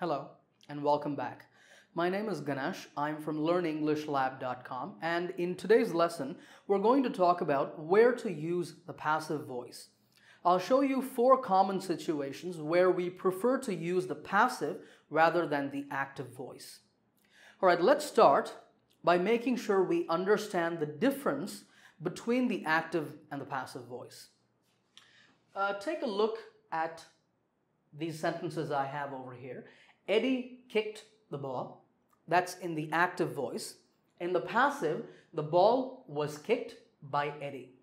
Hello and welcome back. My name is Ganesh. I'm from learnenglishlab.com, and in today's lesson we're going to talk about where to use the passive voice. I'll show you 4 common situations where we prefer to use the passive rather than the active voice. Alright, let's start by making sure we understand the difference between the active and the passive voice. Take a look at these sentences I have over here. Eddie kicked the ball. That's in the active voice. In the passive, the ball was kicked by Eddie.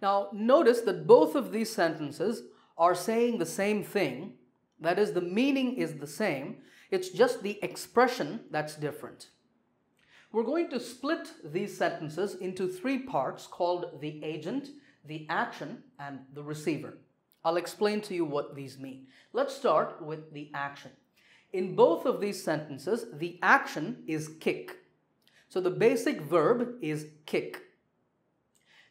Now, notice that both of these sentences are saying the same thing. That is, the meaning is the same. It's just the expression that's different. We're going to split these sentences into 3 parts called the agent, the action, and the receiver. I'll explain to you what these mean. Let's start with the action. In both of these sentences, the action is kick. So the basic verb is kick.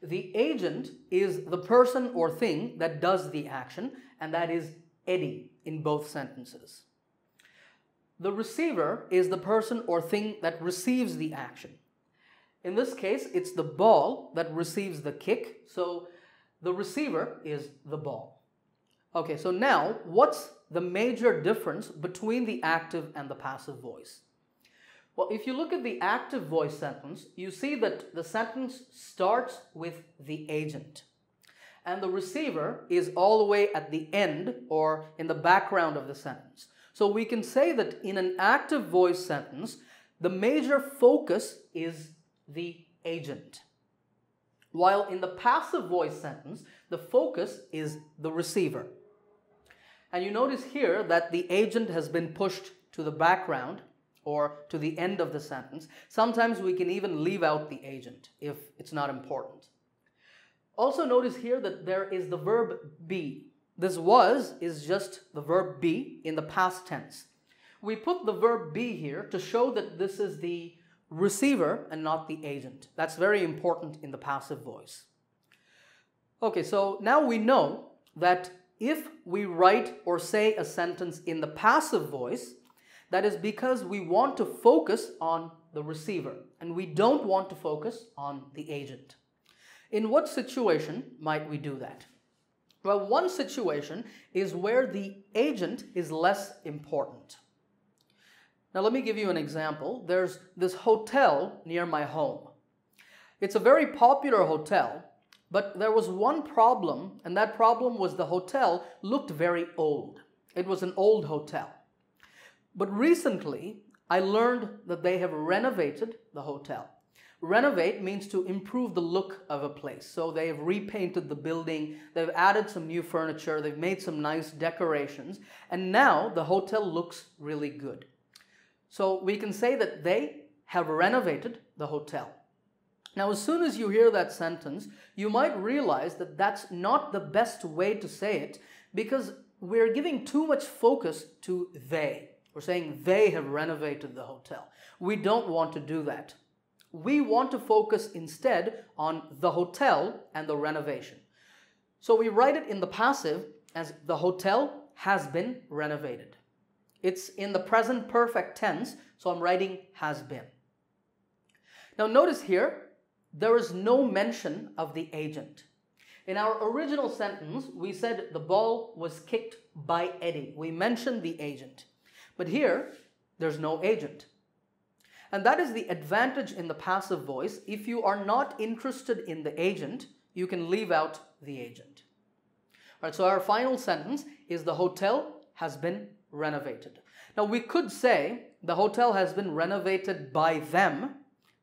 The agent is the person or thing that does the action, and that is Eddie in both sentences. The receiver is the person or thing that receives the action. In this case, it's the ball that receives the kick, so the receiver is the ball. Okay, so now what's the major difference between the active and the passive voice? Well, if you look at the active voice sentence, you see that the sentence starts with the agent, and the receiver is all the way at the end or in the background of the sentence. So we can say that in an active voice sentence, the major focus is the agent, while in the passive voice sentence, the focus is the receiver. And you notice here that the agent has been pushed to the background or to the end of the sentence. Sometimes we can even leave out the agent if it's not important. Also notice here that there is the verb be. This was is just the verb be in the past tense. We put the verb be here to show that this is the receiver and not the agent. That's very important in the passive voice. Okay, so now we know that if we write or say a sentence in the passive voice, that is because we want to focus on the receiver and we don't want to focus on the agent. In what situation might we do that? Well, one situation is where the agent is less important. Now let me give you an example. There's this hotel near my home. It's a very popular hotel, but there was one problem, and that problem was the hotel looked very old. It was an old hotel. But recently, I learned that they have renovated the hotel. Renovate means to improve the look of a place. So they have repainted the building, they've added some new furniture, they've made some nice decorations, and now the hotel looks really good. So we can say that they have renovated the hotel. Now, as soon as you hear that sentence, you might realize that that's not the best way to say it because we're giving too much focus to they. We're saying they have renovated the hotel. We don't want to do that. We want to focus instead on the hotel and the renovation. So we write it in the passive as the hotel has been renovated. It's in the present perfect tense, so I'm writing has been. Now notice here, there is no mention of the agent. In our original sentence, we said the ball was kicked by Eddie. We mentioned the agent. But here, there's no agent. And that is the advantage in the passive voice. If you are not interested in the agent, you can leave out the agent. All right, so our final sentence is the hotel has been renovated. Now we could say the hotel has been renovated by them,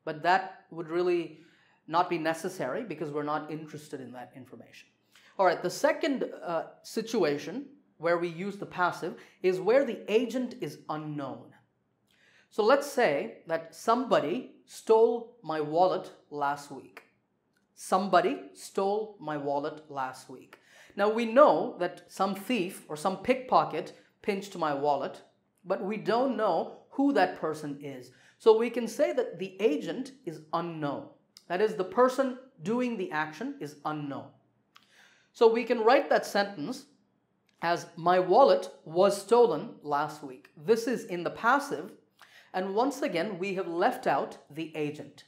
but that would really not be necessary because we're not interested in that information. All right, the second situation where we use the passive is where the agent is unknown. So let's say that somebody stole my wallet last week. Somebody stole my wallet last week. Now we know that some thief or some pickpocket pinched my wallet, but we don't know who that person is. So we can say that the agent is unknown. That is, the person doing the action is unknown. So we can write that sentence as my wallet was stolen last week. This is in the passive, and once again we have left out the agent.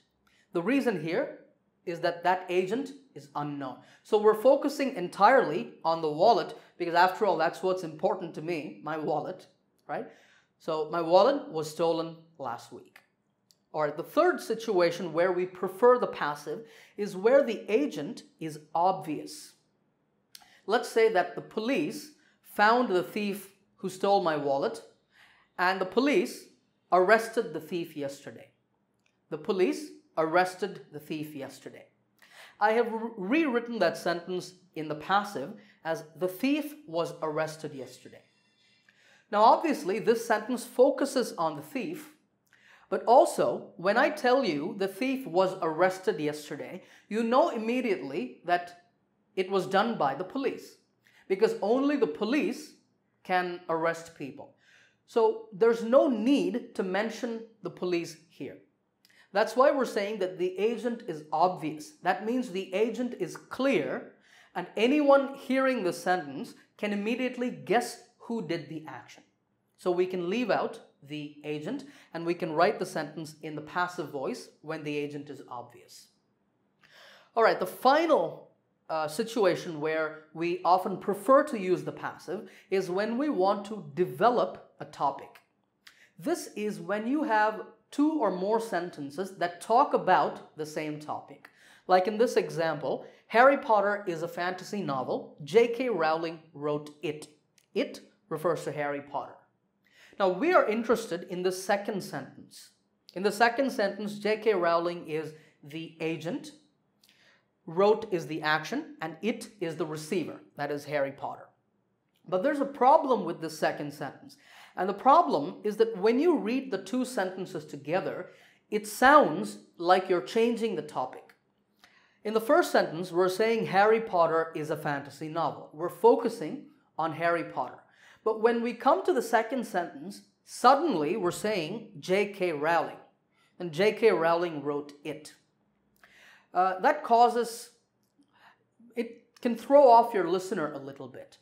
The reason here is that that agent is unknown. So we're focusing entirely on the wallet because after all, that's what's important to me, my wallet, right? So my wallet was stolen last week. All right, the third situation where we prefer the passive is where the agent is obvious. Let's say that the police found the thief who stole my wallet and the police arrested the thief yesterday. The police arrested the thief yesterday. I have rewritten that sentence in the passive as the thief was arrested yesterday. Now obviously this sentence focuses on the thief, but also when I tell you the thief was arrested yesterday, you know immediately that it was done by the police because only the police can arrest people. So there's no need to mention the police here. That's why we're saying that the agent is obvious. That means the agent is clear and anyone hearing the sentence can immediately guess who did the action. So we can leave out the agent and we can write the sentence in the passive voice when the agent is obvious. All right, the final situation where we often prefer to use the passive is when we want to develop a topic. This is when you have two or more sentences that talk about the same topic. Like in this example, Harry Potter is a fantasy novel. J.K. Rowling wrote it. It refers to Harry Potter. Now we are interested in the second sentence. In the second sentence, J.K. Rowling is the agent, wrote is the action, and it is the receiver, that is Harry Potter. But there's a problem with this second sentence. And the problem is that when you read the two sentences together, it sounds like you're changing the topic. In the first sentence, we're saying Harry Potter is a fantasy novel. We're focusing on Harry Potter. But when we come to the second sentence, suddenly we're saying J.K. Rowling. And J.K. Rowling wrote it. That causes, it can throw off your listener a little bit.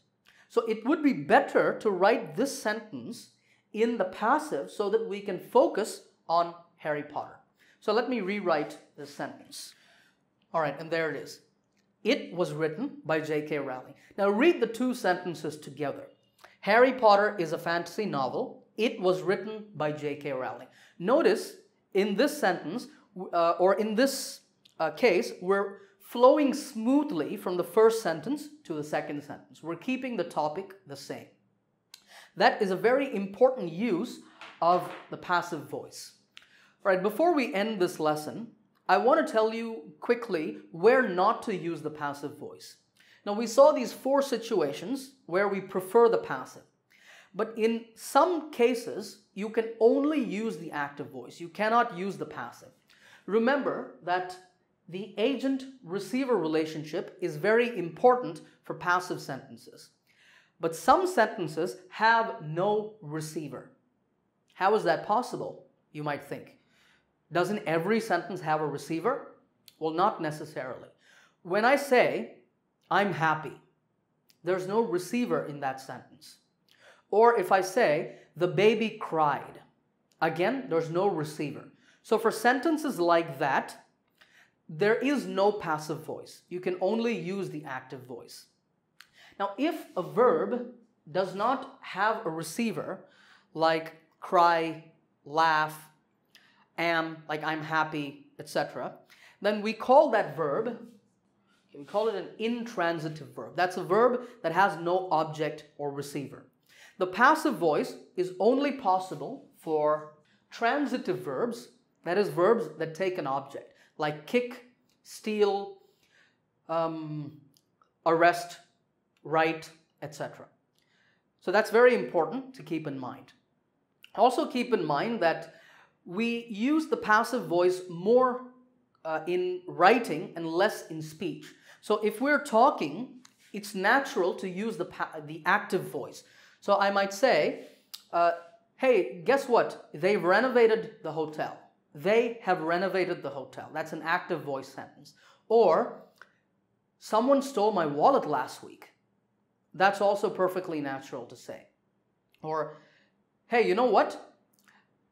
So it would be better to write this sentence in the passive so that we can focus on Harry Potter. So let me rewrite this sentence. All right, and there it is. It was written by J.K. Rowling. Now read the two sentences together. Harry Potter is a fantasy novel. It was written by J.K. Rowling. Notice in this sentence, or in this case, we're flowing smoothly from the first sentence to the second sentence. We're keeping the topic the same. That is a very important use of the passive voice. All right, before we end this lesson, I want to tell you quickly where not to use the passive voice. Now, we saw these four situations where we prefer the passive. But in some cases, you can only use the active voice. You cannot use the passive. Remember that the agent-receiver relationship is very important for passive sentences. But some sentences have no receiver. How is that possible, you might think? Doesn't every sentence have a receiver? Well, not necessarily. When I say, I'm happy, there's no receiver in that sentence. Or if I say, the baby cried, again, there's no receiver. So for sentences like that, there is no passive voice. You can only use the active voice. Now, if a verb does not have a receiver, like cry, laugh, am, like I'm happy, etc., then we call that verb, we call it an intransitive verb. That's a verb that has no object or receiver. The passive voice is only possible for transitive verbs, that is, verbs that take an object, like kick, steal, arrest, write, etc. So that's very important to keep in mind. Also keep in mind that we use the passive voice more in writing and less in speech. So if we're talking, it's natural to use the active voice. So I might say, hey, guess what? They've renovated the hotel. They have renovated the hotel. That's an active voice sentence. Or, someone stole my wallet last week. That's also perfectly natural to say. Or, hey, you know what?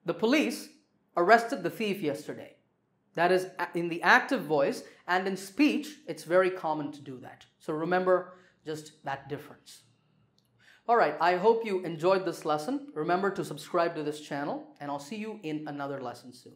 The police arrested the thief yesterday. That is in the active voice, and in speech, it's very common to do that. So remember just that difference. All right, I hope you enjoyed this lesson. Remember to subscribe to this channel, and I'll see you in another lesson soon.